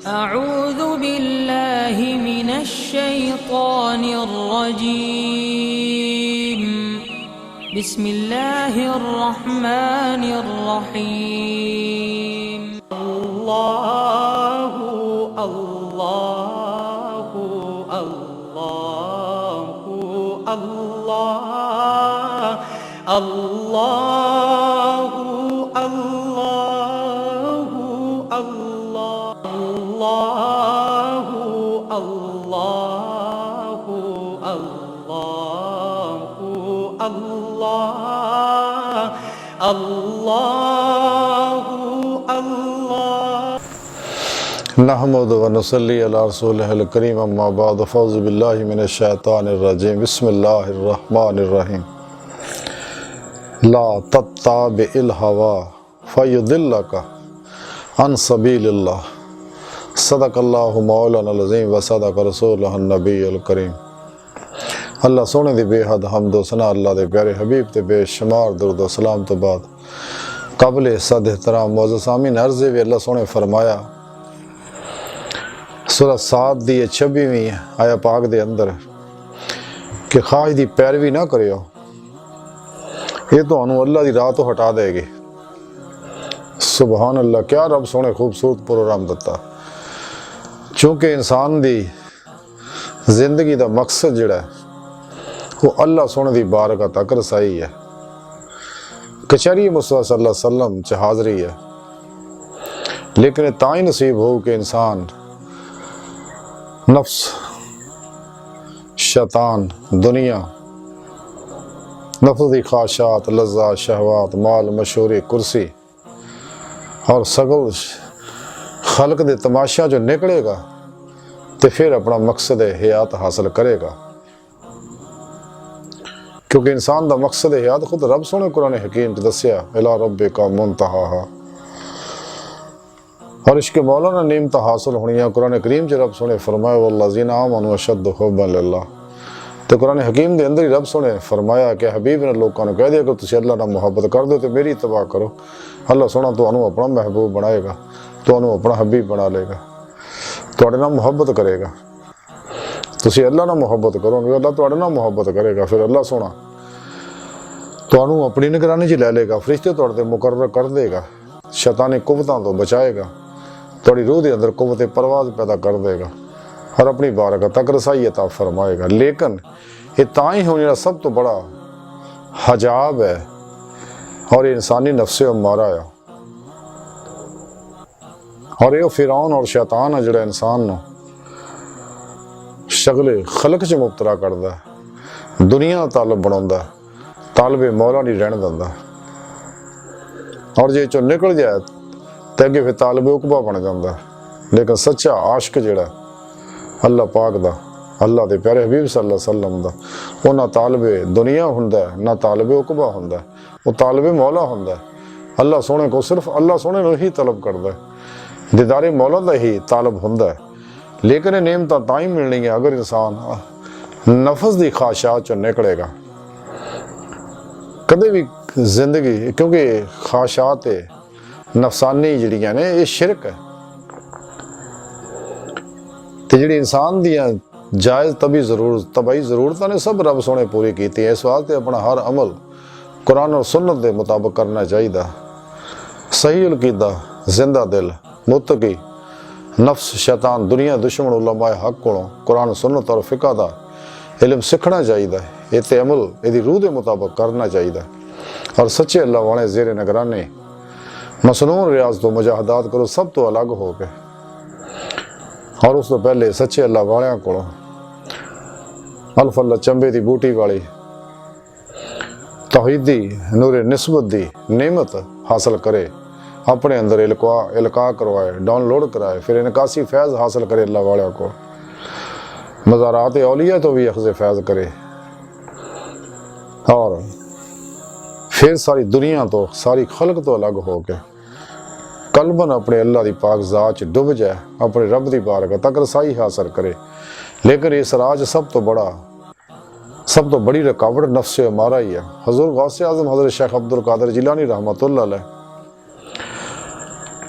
अऊज़ु बिल्लाहि मिनश शैतानिर रजीम। बिस्मिल्लाहिर रहमानिर रहीम। अल्लाहु अल्लाहु अल्लाहु अल्लाह अल्लाहु अल्लाहु अल्लाहु अल्लाहु अल्लाहु अल्लाह अल्लाहु अल्लाह। नहमदु व नुसल्ली अला रसूलिहिल करीम अम्मा बाद फ़ौज़ु बिल्लाहि मिनश शैतानिर रजीम। बिस्मिल्लाहिर रहमानिर रहीम। ला तत्ताबिल हवा फयुदिल्लका अन सबीलिल्लाह। सदक़ल्लाहु मौलानल अज़ीम व सदक़ रसूलुहुन नबीयुल करीम। अल्लाह सोने दी बेहद हम्द व सना अल्लाह दे प्यारे हबीब ते बेशुमार दुरूद व सलाम तो बाद काबिल इज़्ज़त एहतराम मुअज़्ज़ज़ सामीन अर्ज़ भी अल्लाह सोने फरमाया सूरह साद दी 26वीं आया पाक दे अंदर कि ख्वाहिश दी पैरवी ना करियो, ये तो अल्लाह दी राह तो हटा देगी। सुबहान अल्लाह, क्या रब सोने खूबसूरत प्रोग्राम दिता। चूँकि इंसान दी जिंदगी दा मकसद जिहड़ा वो अल्लाह सोने दी बारगाह तक रसाई है। कचहरी मुस्तफा सल्लल्लाहु अलैहि वसल्लम च हाज़री है, लेकिन तां ही नसीब हो कि इंसान नफ्स, शैतान, दुनिया, नफ्स दी ख्वाहिशात, लज़्ज़ात, शहवात, माल, मशहूरी, कुर्सी और सगल खल्क दे तमाशा जो निकलेगा तो फिर अपना मकसद हयात हासिल करेगा। क्योंकि इंसान दा मकसद हयात खुद रब सोने कुरान हकीम च दस्या, इला रब्बिका मुंतहा। और इसके मौलाना नेमत हासिल होनी कुरान करीम च रब सोने फरमाया वल्लज़ीना आमनू अशद्दु हुब्बन लिल्लाह। तो कुरान हकीम के अंदर ही रब सोने फरमाया कि हबीब ने लोगों को कह दिया कि तुम अल्लाह नाल मुहब्बत कर दो तो मेरी इत्तबा करो, अल्लाह सोना तुहानू अपना महबूब बनाएगा, तुहानू अपना हबीब बना लेगा, तुहाडे नाल मुहब्बत करेगा। तुसीं अल्लाह नाल मुहब्बत करोगे, अल्लाह तुहाडे नाल मुहब्बत करेगा। फिर अल्लाह सोना तुहानू अपनी निगरानी च लै लेगा, फरिश्ते तुहाडे ते मुकर्रर कर देगा, शैतानी कुव्वतां तो बचाएगा, थोड़ी रूह के अंदर कुव्वत परवाज़ पैदा कर देगा और अपनी बारगाह तक रसाई अता फरमाएगा। लेकिन ये तां ही होने सब तो बड़ा हजाब है और ये इंसानी नफ्से अम्मारा है। और ये फिरौन और शैतान है जिहड़ा इंसान नूं शगले खलक च मुबतला करदा है, दुनिया दा तालब बनाउंदा, तालबे मौला नहीं रहन दिंदा। और जे चो निकल जाए तो अगे फिर तालबे उकबा बन जाता है। लेकिन सच्चा आशिक जिहड़ा अल्लाह पाक दा, अल्लाह दे प्यारे हबीब सल्लल्लाहु अलैहि वसल्लम दा, वो ना तालबे दुनिया हुंदा है ना तालबे उकबा हुंदा है, वो तालबे मौला हुंदा है। अल्लाह सोने को सिर्फ अल्लाह सोने नूं ही तलब करदा है, दीदारे मौला दा ही तालब हुंदा है। लेकिन ये नेमतां तां ही मिलनी है अगर इंसान नफस दी ख्वाहिशात चों निकलेगा। कदे भी जिंदगी, क्योंकि ख्वाहिशात नफसानी जिहड़ियां ने ये शिरक है, तो जिहड़ी इंसान दियां जायज़ तबई ज़रूरतां ने सब रब सोने पूरी की है। इस वास्ते अपना हर अमल कुरान और सुन्नत के मुताबिक करना चाहिए। सही अकीदा, जिंदा दिल, मुत्तकी, नफ्स, शैतान, दुनिया, दुश्मन, उलमाए हक कोलों कुरान सुन्नत और फिका दा इल्म सीखना चाहिए। ये ते अमल यदि रूह के मुताबिक करना चाहिए और सच्चे अल्लाह वाले ज़ेरे निगरानी मसनून रियाज तो मुजाहदात करो सब तो अलग हो गए। और उस तो पहले सच्चे अल्लाह वालियां कोलों अल्फल्ला चंबे की बूटी वाली तौहीदी नूरे निस्बत दी नेमत हासिल करे, अपने अंदर इल्का करवाए, डाउनलोड कराए, फिर इनकासी फैज़ हासिल करे अल्लाह वालियां को, मज़ारात औलिया तो भी अख़ज़ फैज़ करे और फिर सारी दुनिया तो, सारी खल्क तो अलग हो के कल्बन अपने अल्लाह की पाक ज़ात डुब जाए, अपने रब की बारगाह तक रसाई हासिल करे। लेकिन इस राज सब तो बड़ी रुकावट नफ्स अमारा ही है। हज़ूर गौसे आज़म हज़रत शेख अब्दुल कादिर जिलानी रहमतुल्लाह अलैह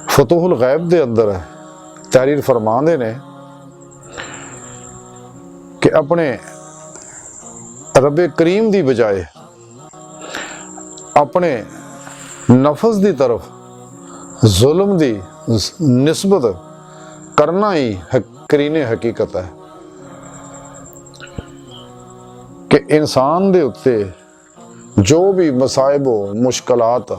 फतूहुल गैब दे अंदर तहरीर फरमाते ने कि अपने रब करीम की बजाय अपने नफस की तरफ जुल्म की निस्बत करना ही करीने हकीकत है कि इंसान दे उत्ते जो भी मसाइब मुश्किलात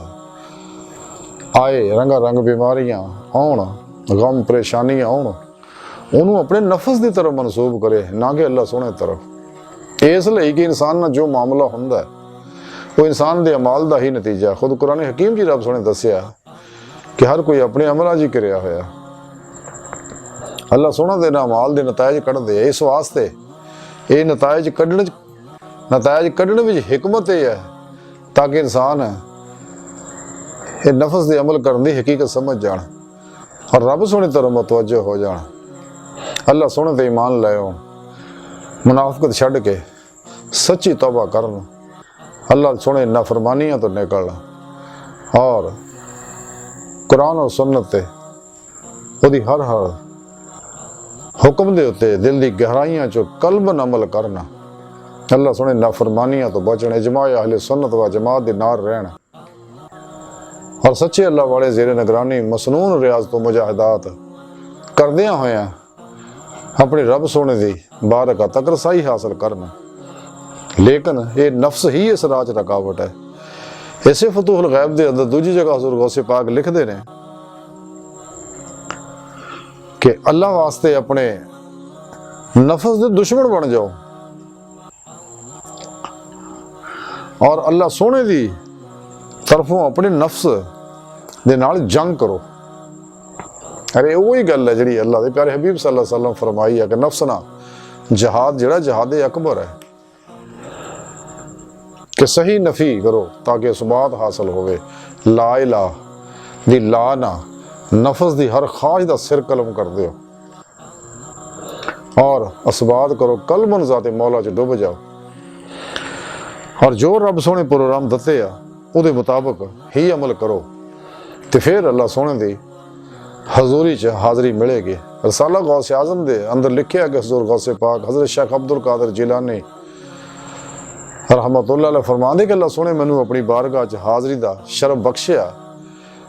आए, रंगा रंग बीमारियां आउण, गम परेशानियां आउण, उन्होंने अपने नफस की तरफ मनसूब करे, ना कि अल्लाह सोहने तरफ। इसलिए कि इंसान ना जो मामला हुंदा है वो इंसान के अमाल का ही नतीजा। खुद कुरान हकीम जी रब सोहने दसिया कि हर कोई अपने अमलों जी करया होया। अल्लाह सोहना दे अमाल के नतायज कढ़दे। इस वास्ते ये नतायज कढ़ने में हिकमत यह है ताकि इंसान ये नफस के अमल करने की हकीकत समझ जान और रब सोहने तरफ मुतवज्जो हो जान। अल्लाह सोहने ते ईमान ले आउण, मुनाफिकत छड्ड के सच्ची तौबा करन, अल्लाह सोहने नाफरमानियां तो निकलना और कुरान और सुन्नत ते ओदी हर हुक्म दे उत्ते दिल दी गहराइयां चो कल्बन अमल करना। अल्लाह सोहने नाफरमानियां तो बचन, इजमा अहले सुन्नत व जमात दे नाल रहना और सच्चे अल्लाह वाले ज़ेरे निगरानी मसनून रियाज तो मुजाहिदात करदियां होया अपने रब सोहने दी बारगाह तक रसाई हासिल करना। लेकिन ये नफ्स ही इस राज रुकावट है। इसे फतूहुल गैब दे अंदर दूजी जगह हुज़ूर गौसे पाक लिखते ने कि अल्लाह वास्ते अपने नफ्स दे दुश्मन बन जाओ और अल्लाह सोहने दी तरफों अपने नफ्स दे नाल जंग करो। अरे वही गल है जी अल्लाह के प्यारे हबीब सल्लल्लाहु अलैहि वसल्लम फरमाई है कि नफ्स ना जहाद जिहड़ा जहाद अकबर है कि सही नफी करो ताकि सुबात हासिल होवे। ला इलाह दी ला ना नफस दी हर ख्वाहिश दा सिर कलम कर दियो और असबात करो कलबन ज़ाते मौला च डुब जाओ और जो रब सोहने प्रोग्राम दते आ उहदे मुताबिक ही अमल करो तो फिर अल्लाह सोहने दी हजूरी च हाज़री मिलेगी। रसाला गौसे आज़म दे अंदर लिखिया कि हुज़ूर गौसे पाक हज़रत शेख अब्दुल कादिर जिलानी रहमतुल्लाह अलैह फरमांदे कि अल्लाह सोहने मैनू अपनी बारगाह च हाज़री दा शरफ बख्शिया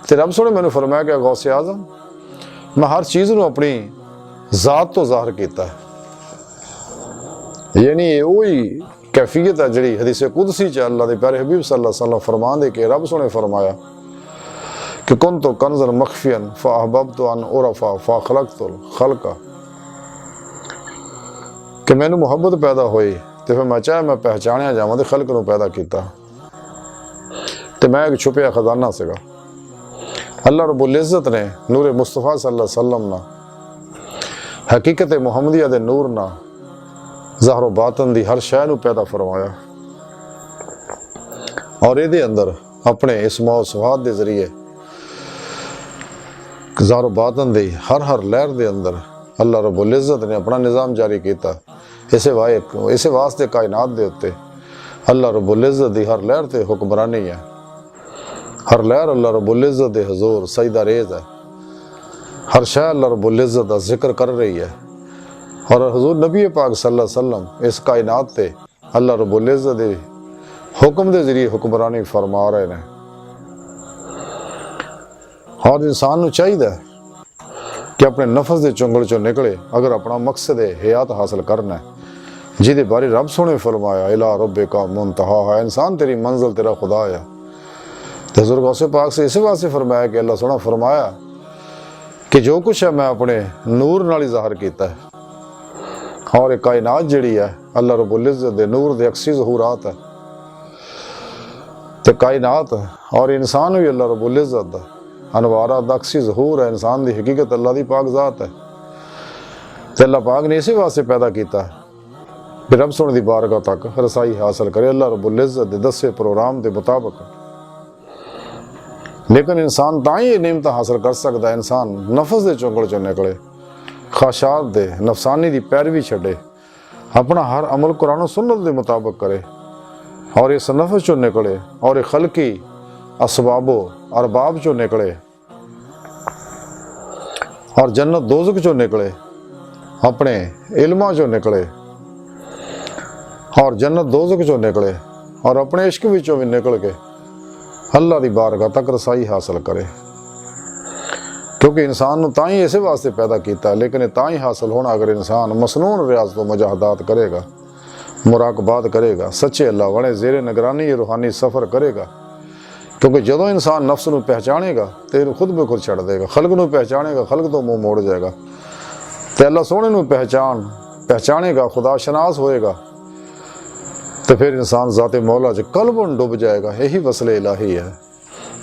ते रब सोहने मैनू फरमाया कि गौसे आज़म मैं हर चीज़ नूं अपनी ज़ात तो ज़ाहिर कीता है। यानी वही कैफियत है जी हदीस कुदसी च अल्लाह के प्यारे हबीब सल्लल्लाहु अलैहि वसल्लम फरमांदे कि रब सोहने फरमाया कि कुन तो कंज़न मखफियन फ़अहबब्तु अन उरफ़ा फ़ख़लक़तुल ख़ल्क़ा कि मैनू मुहब्बत पैदा हुई तो फिर मैं चाहे मैं पहचानिया जावां ते खल्क नूं पैदा किया तो मैं एक छुपिया खजाना सीगा। अल्लाह रब्बुल इज़्ज़त ने नूरे मुस्तफ़ा सल्लल्लाहु अलैहि वसल्लम ना हकीकत मुहम्मदिया दे नूर ना ज़ाहिर व बातन दी हर शै नूं पैदा फरमाया और इहदे अंदर अपने इस मौसुआत दे जरिए ज़ाहिर व बातन दी हर लहर दे अंदर अल्लाह रब्बुल इज़्ज़त ने अपना निज़ाम जारी किया। इसे वास्ते कायनात दे उत्ते अल्लाह रब्बुल इज़्ज़त दी हर लहर ते हुक्मरानी है। हर लहर अल्लाह रब्बुल इज़्ज़त दे हुज़ूर सजदा रेज़ है। हर शै अल्लाह रब्बुल इज़्ज़त दा जिक्र कर रही है और हुज़ूर नबी पाक सल्लल्लाहु अलैहि वसल्लम इस कायनात ते अल्लाह रब्बुल इज़्ज़त दे हुक्म दे जरिए हुक्मरानी फरमा रहे हैं। और इंसान नूं चाहिए कि अपने नफस के चुंगल चो निकले अगर अपना मकसद हयात हासिल करना है जिहदे बारे रब सोहने फरमाया इला रब्बिका मुंतहा है इंसान तेरी मंजिल तेरा खुदा है। तो हुज़ूर गौसे पाक से इस वास्ते फरमाया कि अल्लाह सोहना फरमाया कि जो कुछ है मैं अपने नूर नाल ही ज़ाहिर किया है और एक कायनात जिहड़ी है अल्लाह रब्बुल इज़्ज़त दे नूर दे अक्सी ज़हूरात है तो कायनात और इंसान भी अल्लाह रब्बुल इज़्ज़त दा अनवारा दा अक्सी ज़हूर है। इंसान की हकीकत अल्लाह की पाक ज़ात है तो अल्लाह पाक ने इसी वास्ते पैदा किया कि रब सोहने दी बारगाह तक रसाई हासिल करे अल्लाह रब्बुल इज़्ज़त दे दसे प्रोग्राम के मुताबिक। लेकिन इंसान तां ही नेमत हासिल कर सकता है इंसान नफस के चुंगल चो निकले ख्वाहिशात दे नफसानी की पैरवी छे अपना हर अमल कुरान सुन्नत के मुताबिक करे और इस नफस चो निकले और एक खलकी असबाबो अरबाब चो निकले और जन्नत दोज़ख चो निकले, अपने इल्मा चो निकले, और जन्नत दोज़ख चो निकले और अपने इश्क विचों भी निकल के अल्लाह दी बारगाह तक रसाई हासिल करे। क्योंकि इंसान तां ही इस वास्ते पैदा किया, लेकिन तां ही हासिल होना अगर इंसान मसनून रियाज तो मुजाहदात करेगा, मुराकबात करेगा, सच्चे अल्लाह वाले ज़ेरे निगरानी रूहानी सफ़र करेगा। क्योंकि जदों इंसान नफ्स नूं पहचानेगा तो इहनूं खुद ब खुद छड़ देगा, खल्क नूं पहचानेगा खल्क तो मुँह मोड़ जाएगा, तो अल्लाह सोहने नूं पहचानेगा, खुदा शनास होएगा, तो फिर इंसान ज़ाते मौला च कल्बन डुब जाएगा। यही वसले इलाही है।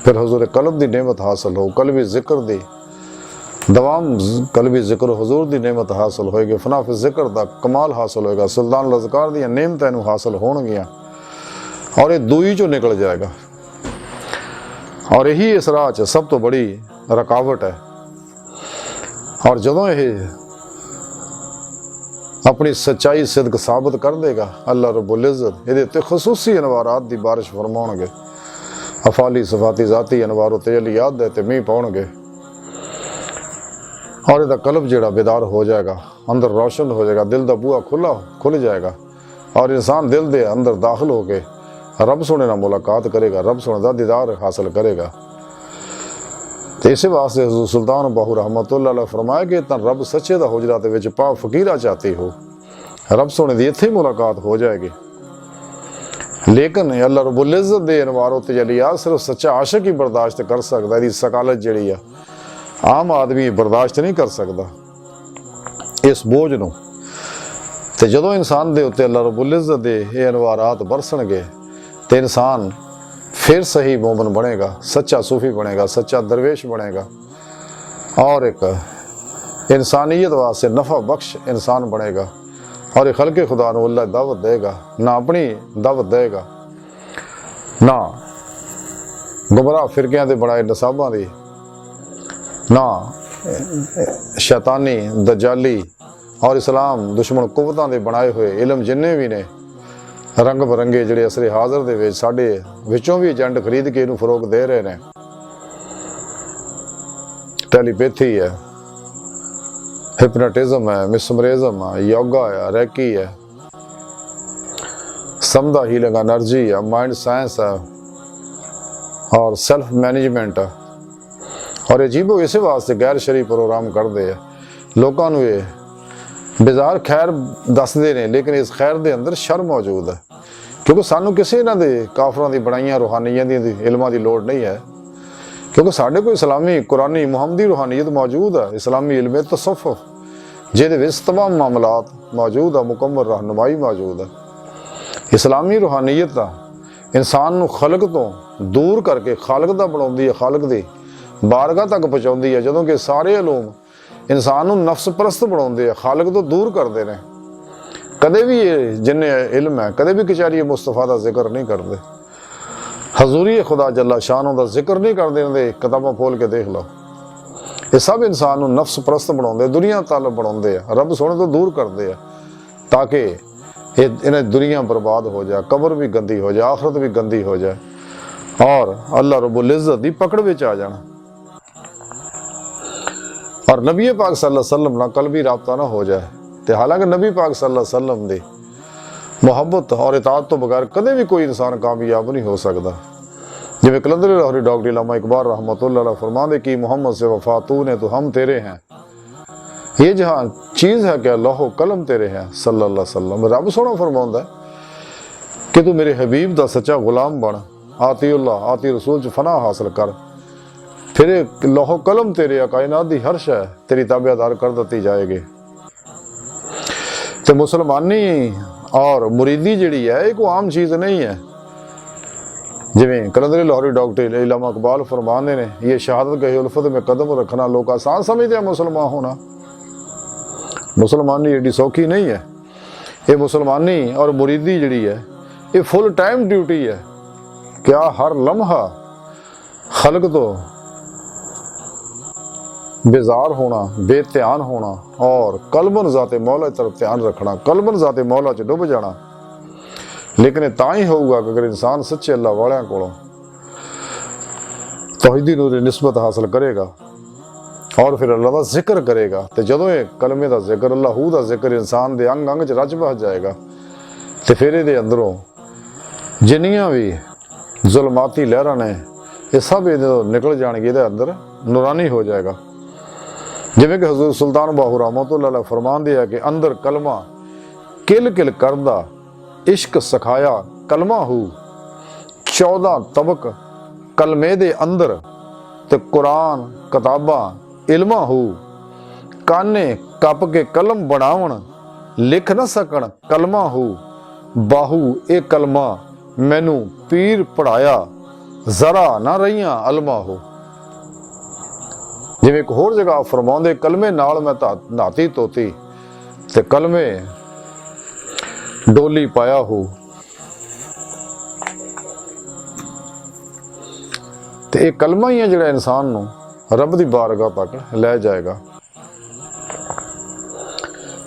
फिर हुजूर कल्ब दी नेमत हासिल हो, कल्बी जिक्र दी दवाम, कल्बी जिक्र हुजूर दी नेमत हासिल होएगी, फना फिर जिक्र दा कमाल हासिल होएगा, सुल्तान लज़कार दी नेमतां नूं हासिल होणगियां और ये दूई चो निकल जाएगा। और यही इस राह च सब तो बड़ी रुकावट है। और जदों यह अपनी सच्चाई सिद्क साबित कर देगा, अल्लाह रब्बुल इज़्ज़त इहदे ते खसूसी अनवारात दी बारिश फरमाउणगे, अफाली सफाती ज़ाती अनवार तजलियात दे ते मींह पाउणगे और इहदा कल्ब जिहड़ा बेदार हो जाएगा, अंदर रोशन हो जाएगा, दिल दा बूहा खुल जाएगा और इंसान दिल दे अंदर दाखिल हो के रब सोने नाल मुलाकात करेगा, रब सोने दा दीदार हासिल करेगा। तो इस वास्ते हुज़ूर सुल्तान बाहू रहमतुल्लाह अलैह फरमाया कि ता रब सच्चे दा हुजरा दे विच पा फकीरा चाहती हो, रब सोने दी इत्थे मुलाकात हो जाएगी। लेकिन अल्लाह रब्बुल इज़्ज़त दे अनवार तजलियात सिर्फ सच्चा आशिक ही बर्दाश्त कर सकदा। इहदी सकालत जिहड़ी आ आम आदमी बर्दाश्त नहीं कर सकदा इस बोझ नूं। ते जदों इंसान दे उत्ते अल्लाह रब्बुल इज़्ज़त दे ये अनवारात बरसणगे तो इंसान फिर सही मोमन बनेगा, सच्चा सूफी बनेगा, सच्चा दरवेश बनेगा और एक इंसानियत वास्ते नफ़ा बख्श इंसान बनेगा और एक खल्के खुदा नूं अल्लाह दावत देगा, ना अपनी दावत देगा, ना गुमराह फिरकियां दे बनाए नसाबां दी, ना शैतानी दजाली और इस्लाम दुश्मन कुवतां दे बनाए हुए इलम जिन्ने भी ने रंग बरंगे जिहड़े असरे हाज़र दे विच साडे विचों भी एजेंट खरीद के इहनूं फरोग दे रहे ने। टैलीपैथी है, हिप्नोटिज्म है, मिसमरिज्म है, योगा है, रैकी है, समदा हीलिंग एनर्जी है, माइंड साइंस है और सेल्फ मैनेजमेंट है। और अजीबो इस वास्ते गैर शरी प्रोग्राम करते हैं, लोगों को ये बेजार खैर दसते हैं, लेकिन इस खैर के अंदर शर मौजूद है। क्योंकि सानू किसी इन्हां दे काफरां दी बनाईयां रूहानियां दी इल्मां दी लोड़ नहीं है, क्योंकि साढ़े कोल इस्लामी कुरानी मुहम्मदी रूहानियत मौजूद है, इस्लामी इल्म तसव्वुफ जिहदे विच तमाम मामलात मौजूद है, मुकम्मल रहनुमाई मौजूद है। इस्लामी रूहानियत दा इंसान नूं खलक तो दूर करके खालक दा बनाउंदी है, खालक दी बारगाह तक पहुँचाउंदी है, जदों कि सारे इल्म इंसान नूं नफ्स परस्त बनाउंदे है, खालक तो दूर करते हैं। कदे भी ये जिन्ने इल्म है कदे भी कचहरी मुस्तफा का जिक्र नहीं करते, हजूरी खुदा जल्ला शान का जिक्र नहीं करते। किताबां खोल के देख लो, ये सब इंसान नूं नफ्स परस्त बनाउंदे, दुनिया तालब बनाउंदे है, रब सोने तो दूर करते हैं, ताकि इन्हें दुनिया बर्बाद हो जाए, कब्र भी गंदी हो जाए, आखरत भी गंदी हो जाए और अल्लाह रब्बुल इज़्ज़त दी पकड़ विच आ जाना और नबी पाक सल्लल्लाहु अलैहि वसल्लम नाल कल्बी राबता ना हो जाए। तो हालांकि नबी पाक सल्लल्लाहु अलैहि वसल्लम दी मुहब्बत और इताअत तो बगैर कदे भी कोई इंसान कामयाब नहीं हो सकता। जिवें कलंदर लाहौरी डॉक्टर इल्लामा इकबाल रहमतुल्लाह अलैह फरमाते कि मोहम्मद से वफा तू ने तो हम तेरे हैं, ये जहाँ चीज़ है क्या लौहो कलम तेरे हैं सल्लल्लाहु अलैहि वसल्लम। रब सोना फरमाता है कि तू मेरे हबीब दा सच्चा गुलाम बन, आती अल्लाह आती रसूल च फना हासिल कर, फिर लौहो कलम तेरे कायनात दी हर शै तेरी ताबेदार कर दी जाएगी। तो मुसलमानी और मुरीदी जिहड़ी है एक आम चीज़ नहीं है। जिवें कलंदर लाहौरी डॉक्टर इल्लामा इकबाल फरमाते ने, ये शहादत गए उल्फत में कदम रखना लोग आसान समझते हैं मुसलमान होना। मुसलमानी एडी सौखी नहीं है। ये मुसलमानी और मुरीदी जिहड़ी है ये फुल टाइम ड्यूटी है। क्या हर लम्हा खलक तो बेजार होना, बेध्यान होना और कलबन ज़ाते मौला तरफ ध्यान रखना, कलबन ज़ाते मौला च डुब जाना। लेकिन तां ही होगा कि अगर इंसान सच्चे अल्लाह वालियां कोलों तौहीदी नूर निस्बत हासिल करेगा ਔਰ ਫਿਰ ਅੱਲਾ ਦਾ ਜ਼ਿਕਰ ਕਰੇਗਾ। ਤੇ ਜਦੋਂ ਇਹ ਕਲਮੇ ਦਾ ਜ਼ਿਕਰ, ਅੱਲਾਹੂ ਦਾ ਜ਼ਿਕਰ ਇਨਸਾਨ ਦੇ ਅੰਗ ਅੰਗ 'ਚ ਰਚ ਬਸ ਜਾਏਗਾ ਤੇ ਫਿਰ ਇਹਦੇ ਅੰਦਰੋਂ ਜਿੰਨੀਆਂ ਵੀ ਜ਼ੁਲਮਾਤੀ ਲਹਿਰਾਂ ਨੇ ਇਹ ਸਭ ਇਹਦੇ ਤੋਂ ਨਿਕਲ ਜਾਣਗੇ, ਇਹਦੇ ਅੰਦਰ ਨੂਰਾਨੀ ਹੋ ਜਾਏਗਾ। ਜਿਵੇਂ ਕਿ ਹਜ਼ੂਰ ਸੁਲਤਾਨ ਬਾਹੂ ਰਹਿਮਤੁல்லாਹ ਅਲੈਹ ਫਰਮਾਉਂਦੇ ਆ ਕਿ ਅੰਦਰ ਕਲਮਾ ਕਿਲ ਕਿਲ ਕਰਦਾ ਇਸ਼ਕ ਸਿਖਾਇਆ ਕਲਮਾ ਹੂ, 14 ਤਬਕ ਕਲਮੇ ਦੇ ਅੰਦਰ ਤੇ ਕੁਰਾਨ ਕਿਤਾਬਾਂ ਇਲਮਾ ਹੂ, ਕਾਨੇ ਕੱਪ ਕੇ ਕਲਮ ਬਣਾਉਣ ਲਿਖ ਨਾ ਸਕਣ ਕਲਮਾ ਹੂ, ਬਾਹੂ ਇਹ ਕਲਮਾ ਮੈਨੂੰ ਪੀਰ ਪੜਾਇਆ ਜ਼ਰਾ ਨਾ ਰਹੀਆਂ ਅਲਮਾ ਹੋ। ਜਿਵੇਂ ਇੱਕ ਹੋਰ ਜਗ੍ਹਾ ਫਰਮਾਉਂਦੇ ਕਲਮੇ ਨਾਲ ਮੈਂ ਨਹਾਤੀ ਧੋਤੀ ਤੇ ਕਲਮੇ ਡੋਲੀ ਪਾਇਆ ਹੋ। ਤੇ ਇਹ ਕਲਮਾ ਹੀ ਹੈ ਜਿਹੜਾ ਇਨਸਾਨ ਨੂੰ ਰੱਬ ਦੀ ਬਾਰਗਾਹ ਤੱਕ ਲੈ ਜਾਏਗਾ।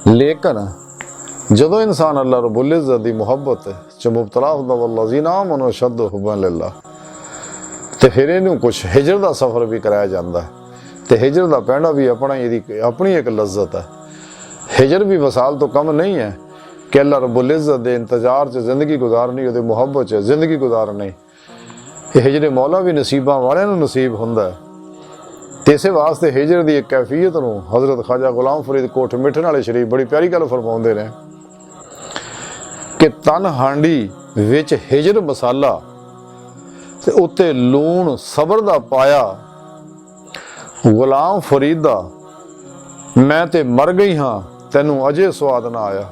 ਲੇਕਿਨ ਜਦੋਂ ਇਨਸਾਨ ਅੱਲਾਹ ਰਬੁਲ ਇੱਜ਼ਤ ਦੀ ਮੁਹੱਬਤ 'ਚ ਮੁਬਤਲਾ ਹੁੰਦਾ, ਵੱਲਜ਼ੀਨਾ ਆਮਨੂ ਅਸ਼ੱਦ ਹੁੱਬਨ ਲਿल्लाह, ਤੇ ਫਿਰ ਇਹਨੂੰ ਕੁਛ ਹਿਜਰ ਦਾ ਸਫ਼ਰ ਵੀ ਕਰਾਇਆ ਜਾਂਦਾ ਤੇ ਹਿਜਰ ਦਾ ਪਹਿਣਾ ਵੀ ਇਹਦੀ ਆਪਣੀ ਇੱਕ ਲਜ਼ਤ ਹੈ। ਹਿਜਰ ਵੀ ਵਸਾਲ ਤੋਂ ਕਮ ਨਹੀਂ ਹੈ ਕਿ ਅੱਲਾਹ ਰਬੁਲ ਇੱਜ਼ਤ ਦੇ ਇੰਤਜ਼ਾਰ 'ਚ ਜ਼ਿੰਦਗੀ ਗੁਜ਼ਾਰਨੀ, ਉਹਦੇ ਮੁਹੱਬਤ 'ਚ ਜ਼ਿੰਦਗੀ ਗੁਜ਼ਾਰਨੀ। ਇਹ ਹਿਜਰ ਮੌਲਾ ਵੀ ਨਸੀਬਾਂ ਵਾਲਿਆਂ ਨੂੰ ਨਸੀਬ ਹੁੰਦਾ ਹੈ। ਤੇ ਇਸੇ ਵਾਸਤੇ ਹਿਜਰ ਦੀ ਇੱਕ ਕੈਫੀਅਤ ਨੂੰ ਹਜ਼ਰਤ ਖਾਜਾ ਗੁਲਾਮ ਫਰੀਦ ਕੋਠ ਮਿੱਠਣ ਵਾਲੇ ਸ਼ਰੀਫ ਬੜੀ ਪਿਆਰੀ ਗੱਲ ਫਰਮਾਉਂਦੇ ਨੇ ਕਿ ਤਨ ਹਾਂਡੀ ਵਿੱਚ ਹਿਜਰ ਮਸਾਲਾ ਤੇ ਉੱਤੇ ਲੂਣ ਸਬਰ ਦਾ ਪਾਇਆ, ਗੁਲਾਮ ਫਰੀਦ ਦਾ ਮੈਂ ਤੇ ਮਰ ਗਈ ਹਾਂ ਤੈਨੂੰ ਅਜੇ ਸਵਾਦ ਨਾ ਆਇਆ।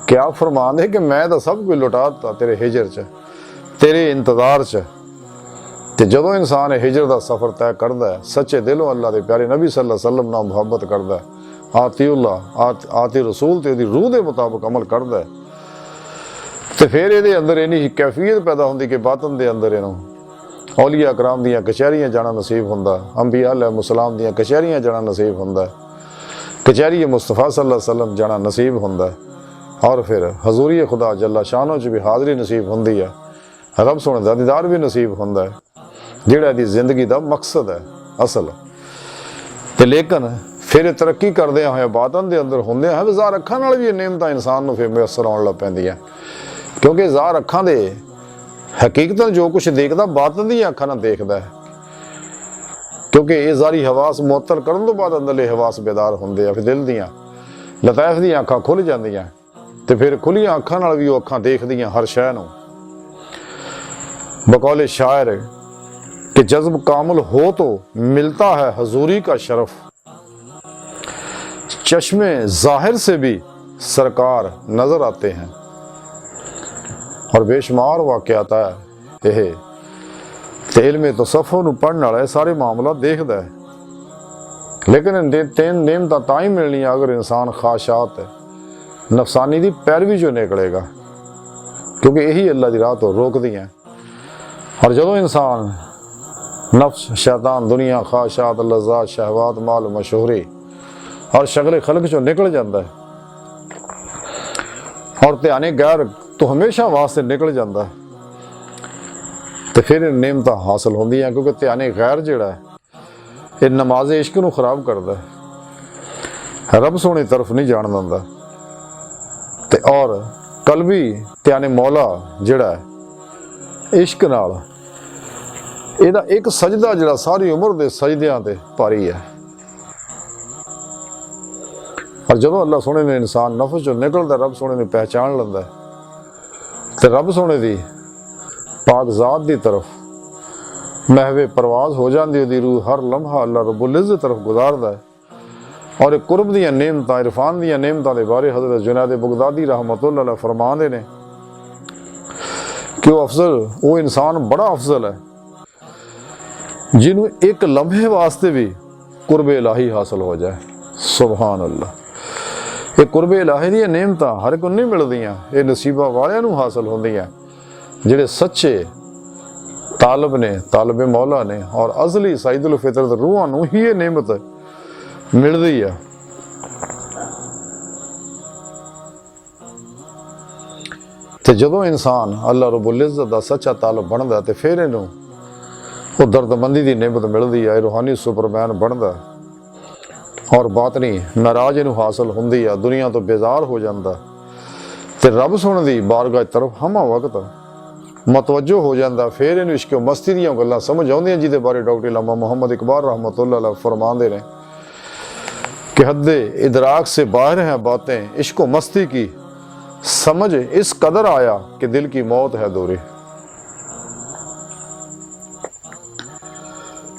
ਕਿਆ ਫਰਮਾਉਂਦੇ ਕਿ ਮੈਂ ਤਾਂ ਸਭ ਕੁਝ ਲੁਟਾ ਦਿੱਤਾ ਤੇਰੇ ਹਿਜਰ 'ਚ, ਤੇਰੇ ਇੰਤਜ਼ਾਰ 'ਚ। ਤੇ ਜਦੋਂ ਇਨਸਾਨ ਹਿਜਰ ਦਾ ਸਫ਼ਰ ਤੈਅ ਕਰਦਾ ਹੈ, ਸੱਚੇ ਦਿਲੋਂ ਅੱਲਾ ਦੇ ਪਿਆਰੇ ਨਬੀ ਸੱਲੱਲਾਹੁ ਅਲੈਹਿ ਵਸੱਲਮ ਨਾਲ ਮੁਹੱਬਤ ਕਰਦਾ ਹੈ, ਆਤੀਉल्लाह ਆਤੀ ਰਸੂਲ ਤੇ ਉਹਦੀ ਰੂਹ ਦੇ ਮੁਤਾਬਕ ਅਮਲ ਕਰਦਾ ਹੈ, ਤੇ ਫਿਰ ਇਹਦੇ ਅੰਦਰ ਇੰਨੀ ਕੈਫੀਅਤ ਪੈਦਾ ਹੁੰਦੀ ਕਿ ਬਾਤਨ ਦੇ ਅੰਦਰ ਇਹਨੂੰ ਔਲੀਆ ਕਰਾਮ ਦੀਆਂ ਕਚਹਿਰੀਆਂ ਜਾਣਾ ਨਸੀਬ ਹੁੰਦਾ, ਅੰਬੀਆ ਅਲੈਹਿਮੁਸਸਲਾਮ ਦੀਆਂ ਕਚਹਿਰੀਆਂ ਜਾਣਾ ਨਸੀਬ ਹੁੰਦਾ, ਕਚਹਿਰੀ ਮੁਸਤਫਾ ਸੱਲੱਲਾਹੁ ਅਲੈਹਿ ਵਸੱਲਮ ਜਾਣਾ ਨਸੀਬ ਹੁੰਦਾ, ਔਰ ਫਿਰ ਹਜ਼ੂਰੀ ਖੁਦਾ ਜੱਲਾ ਸ਼ਾਨੋ 'ਚ ਵੀ ਹਾਜ਼ਰੀ ਨਸੀਬ ਹੁੰਦੀ ਹੈ, ਰੱਬ ਸੋਹਣੇ ਦਾ ਦੀਦਾਰ ਵੀ ਨਸੀਬ ਹੁੰਦਾ ਹੈ, ਜਿਹੜਾ ਇਹਦੀ ਜ਼ਿੰਦਗੀ ਦਾ ਮਕਸਦ ਹੈ ਅਸਲ। ਤੇ ਲੇਕਿਨ ਫਿਰ ਇਹ ਤਰੱਕੀ ਕਰਦਿਆਂ ਹੋਇਆ ਬਾਤਨ ਦੇ ਅੰਦਰ ਹੁੰਦਿਆਂ ਹੈ ਜ਼ਾਰ ਅੱਖਾਂ ਨਾਲ ਵੀ ਇਹ ਨੇਮਤਾਂ ਇਨਸਾਨ ਨੂੰ ਫਿਰ ਮੁਯੱਸਰ ਆਉਣ ਲੱਗ ਪੈਂਦੀਆਂ, ਕਿਉਂਕਿ ਜ਼ਾਰ ਅੱਖਾਂ ਦੇ ਹਕੀਕਤਨ ਜੋ ਕੁਛ ਦੇਖਦਾ ਬਾਤਨ ਦੀਆਂ ਅੱਖਾਂ ਨਾਲ ਦੇਖਦਾ ਹੈ, ਕਿਉਂਕਿ ਇਹ ਜ਼ਾਰੀ ਹਵਾਸ ਮੁਅੱਤਲ ਕਰਨ ਤੋਂ ਬਾਅਦ ਅੰਦਰਲੇ ਹਵਾਸ ਬੇਦਾਰ ਹੁੰਦੇ ਆ, ਫਿਰ ਦਿਲ ਦੀਆਂ ਲਤਾਇਫ ਦੀਆਂ ਅੱਖਾਂ ਖੁੱਲ ਜਾਂਦੀਆਂ ਤੇ ਫਿਰ ਖੁੱਲੀਆਂ ਅੱਖਾਂ ਨਾਲ ਵੀ ਉਹ ਅੱਖਾਂ ਦੇਖਦੀਆਂ ਹਰ ਸ਼ੈ ਨੂੰ। बकौल शायर कि जज्ब कामिल हो तो मिलता है हजूरी का शरफ, चश्मे जाहिर से भी सरकार नजर आते हैं। और बेशुमार वाक़यात है यह ते इल्म तसव्वुफ नूं पढ़ने वाला सारे मामला देखता है, लेकिन तीन नेमतां तां ही मिलनी अगर इंसान ख्वाहिशात नफसानी की पैरवी चों निकलेगा, क्योंकि यही अल्लाह की राह तो रोकदी हैं। और जो इंसान नफ्स शैतान दुनिया ख्वाहिशात लज़्ज़ात शहवात माल मशहूरी और शगल खल्क चो निकल जाता है और ध्याने गैर तो हमेशा वास्ते निकल जाता है, तो फिर नेमत हासिल होंदी हैं, क्योंकि ध्याने गैर जिहड़ा है ये नमाज इश्क नूं खराब करता है, रब सोहनी तरफ नहीं जान दिंदा। ते और कलबी ध्याने मौला जिहड़ा है इश्क नाल ਇਹਦਾ ਇੱਕ ਸਜਦਾ ਜਿਹੜਾ ਸਾਰੀ ਉਮਰ ਦੇ ਸਜਦਿਆਂ ਤੇ ਭਾਰੀ ਹੈ। ਪਰ ਜਦੋਂ ਅੱਲਾਹ ਸੋਹਣੇ ਨੇ ਇਨਸਾਨ ਨਫਸ ਚੋਂ ਨਿਕਲਦਾ, ਰੱਬ ਸੋਹਣੇ ਨੂੰ ਪਹਿਚਾਣ ਲੈਂਦਾ ਤੇ ਰੱਬ ਸੋਹਣੇ ਦੀ ਪਾਕ ਜ਼ਾਤ ਦੀ ਤਰਫ ਮਹਿਵੇ ਪਰਵਾਜ਼ ਹੋ ਜਾਂਦੀ, ਉਹਦੀ ਰੂਹ ਹਰ ਲਮਹਾ ਅੱਲਾਹ ਰਬੁਲ ਇੱਜ਼ਤ ਤਰਫ ਗੁਜ਼ਾਰਦਾ ਹੈ। ਔਰ ਕੁਰਬ ਦੀਆਂ ਨੇਮਤਾਂ ਇਰਫਾਨ ਦੀਆਂ ਨੇਮਤਾਂ ਦੇ ਬਾਰੇ ਹਜ਼ਰਤ ਜੁਨੈਦ ਬਗਦਾਦੀ ਰਹਿਮਤੁல்லாਹ ਅਲੈਹ ਫਰਮਾਉਂਦੇ ਨੇ ਕਿ ਉਹ ਅਫਜ਼ਲ ਉਹ ਇਨਸਾਨ ਬੜਾ ਅਫਜ਼ਲ ਹੈ ਜਿਹਨੂੰ ਇੱਕ ਲਮਹੇ ਵਾਸਤੇ ਵੀ ਕੁਰਬ ਇਲਾਹੀ ਹਾਸਲ ਹੋ ਜਾਏ। ਸੁਭਾਨ ਅੱਲਾਹ। ਇਹ ਕੁਰਬ ਇਲਾਹੀ ਦੀਆਂ ਨੇਮਤਾਂ ਹਰ ਇੱਕ ਨੂੰ ਨਹੀਂ ਮਿਲਦੀਆਂ, ਇਹ ਨਸੀਬਾਂ ਵਾਲਿਆਂ ਨੂੰ ਹਾਸਲ ਹੁੰਦੀਆਂ ਜਿਹੜੇ ਸੱਚੇ ਤਾਲਬ ਨੇ, ਤਾਲਬ ਮੌਲਾ ਨੇ, ਔਰ ਅਜ਼ਲੀ ਸਈਦੁਲ ਫਿਤਰਤ ਰੂਹਾਂ ਨੂੰ ਹੀ ਇਹ ਨੇਮਤ ਮਿਲਦੀ ਆ। ਤੇ ਜਦੋਂ ਇਨਸਾਨ ਅੱਲਾਹ ਰਬੁਲ ਇੱਜ਼ਤ ਦਾ ਸੱਚਾ ਤਾਲਬ ਬਣਦਾ ਤੇ ਫਿਰ ਇਹਨੂੰ ਉਹ ਦਰਦਮੰਦੀ ਦੀ ਨਿਮਤ ਮਿਲਦੀ ਹੈ, ਰੂਹਾਨੀ ਸੁਪਰਮੈਨ ਬਣਦਾ ਔਰ ਬਾਤਨੀ ਨਾਰਾਜ਼ ਇਹਨੂੰ ਹਾਸਲ ਹੁੰਦੀ ਆ, ਦੁਨੀਆ ਤੋਂ ਬੇਜ਼ਾਰ ਹੋ ਜਾਂਦਾ ਤੇ ਰੱਬ ਸੁਣਨ ਦੀ ਬਾਰਗਾਹ ਤਰਫ ਹਮਾ ਵਕਤ ਮਤਵੱਜੋ ਹੋ ਜਾਂਦਾ। ਫਿਰ ਇਹਨੂੰ ਇਸ਼ਕ ਮਸਤੀ ਦੀਆਂ ਗੱਲਾਂ ਸਮਝ ਆਉਂਦੀਆਂ, ਜਿਹਦੇ ਬਾਰੇ ਡਾਕਟਰ ਇਲਾਮਾ ਮੁਹੰਮਦ ਇਕਬਾਲ रहमतुल्लाह अलैह फरमाते हैं कि हद्दे इदराक से बाहर हैं बातें, इश्क मस्ती की समझ इस कदर आया कि दिल की मौत है दूरी।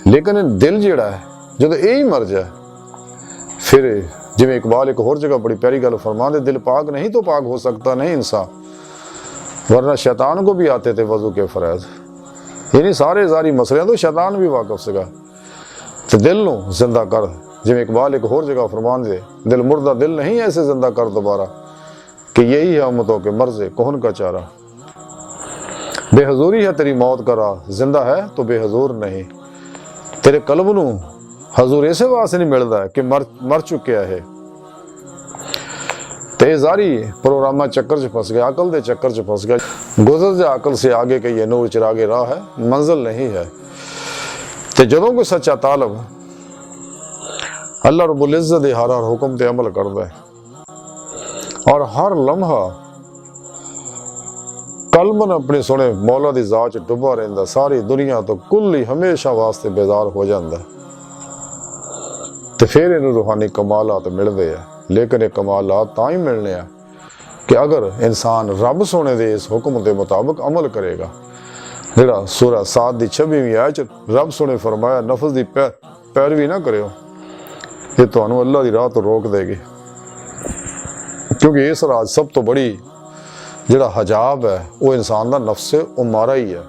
लेकिन दिल जिहड़ा है जदों यही मर जाए फिर जिवें इकबाल एक होर जगह बड़ी प्यारी गल फरमाते, दिल पाक नहीं तो पाक हो सकता नहीं इंसान, वरना शैतान को भी आते थे वजू के फरैज। यानी सारे सारी मसलियां तो शैतान भी वाकफ सीगा। तो दिल नूं जिंदा कर, जिवें इकबाल एक होर जगह फरमाते, दिल मुर्दा दिल नहीं ऐसे जिंदा कर दोबारा कि यही है उम्मतों के मर्ज़े कौन का चारा। बेहजूरी है तेरी मौत का राह, जिंदा है तो बेहजूर नहीं। तेरे कल्ब नूं हजूर इसे वास्ते नहीं मिलता है कि मर चुके है। ते जारी प्रोग्रामा चक्कर च फंस गया, अकल दे चक्कर च फंस गया। गुजर जा अकल से आगे के ये नूर चिरागे राह है, मंजिल नहीं है। ते जदों कोई सच्चा तालब अल्लाह रब्बुल इज्जत दे हर हुक्म ते अमल करदा है और हर लम्हा कल्बन अपने सोने मौला दी जात च डुबा रहिंदा, सारी दुनिया तो कुल ही हमेशा वास्ते बेजार हो जांदा। ते फिर इन्हूं रूहानी कमालात मिलदे आ। लेकिन ये कमालात तां ही मिलने आ कि अगर इंसान रब सोने दे इस हुक्म के मुताबिक अमल करेगा। जिहड़ा सूरा 7 दी 26वीं आयत रब सोने फरमाया, नफ्स की पैरवी ना करियो, ये तुहानूं अल्लाह दी राह तो रोक देगी। क्योंकि इस राज सब तो बड़ी जिहड़ा हजाब है वो इंसान का नफ्से उमारा ही है।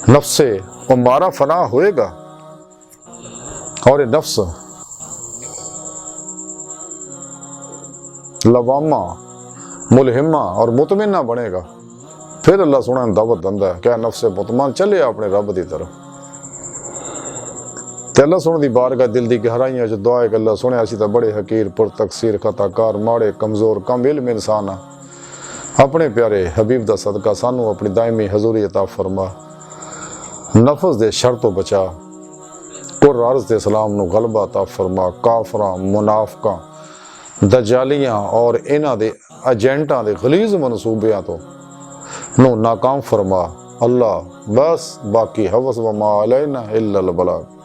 नफ्से उमारा फना होएगा और ये नफ्स लवामा मुलहिमा और मुतमिना बनेगा। फिर अल्लाह सोना दावत दिंदा है, क्या नफ्से मुतमान चले अपने रब की तरफ। ते अल्लाह सोने दी बारगाह दिल दी गहराइयां च दुआ है कि अल्लाह सोने असीं तां बड़े हकीर पुर तकसीर खताकार माड़े कमजोर कम इल्म इंसान आ, अपने प्यारे हबीब दा सदका सानू अपनी दायमी हजूरी अता फरमा। नफ्स दे शर तो बचा, कुर अर्ज़ ते सलाम नू गलबा अता फरमा। काफरां मुनाफिकां दजालियां और इन्हां दे एजेंटां दे गलीज़ मनसूबियां तो नू नाकाम फरमा। अल्लाह बस बाकी हवस व मा अलैना इल्लल बलाग।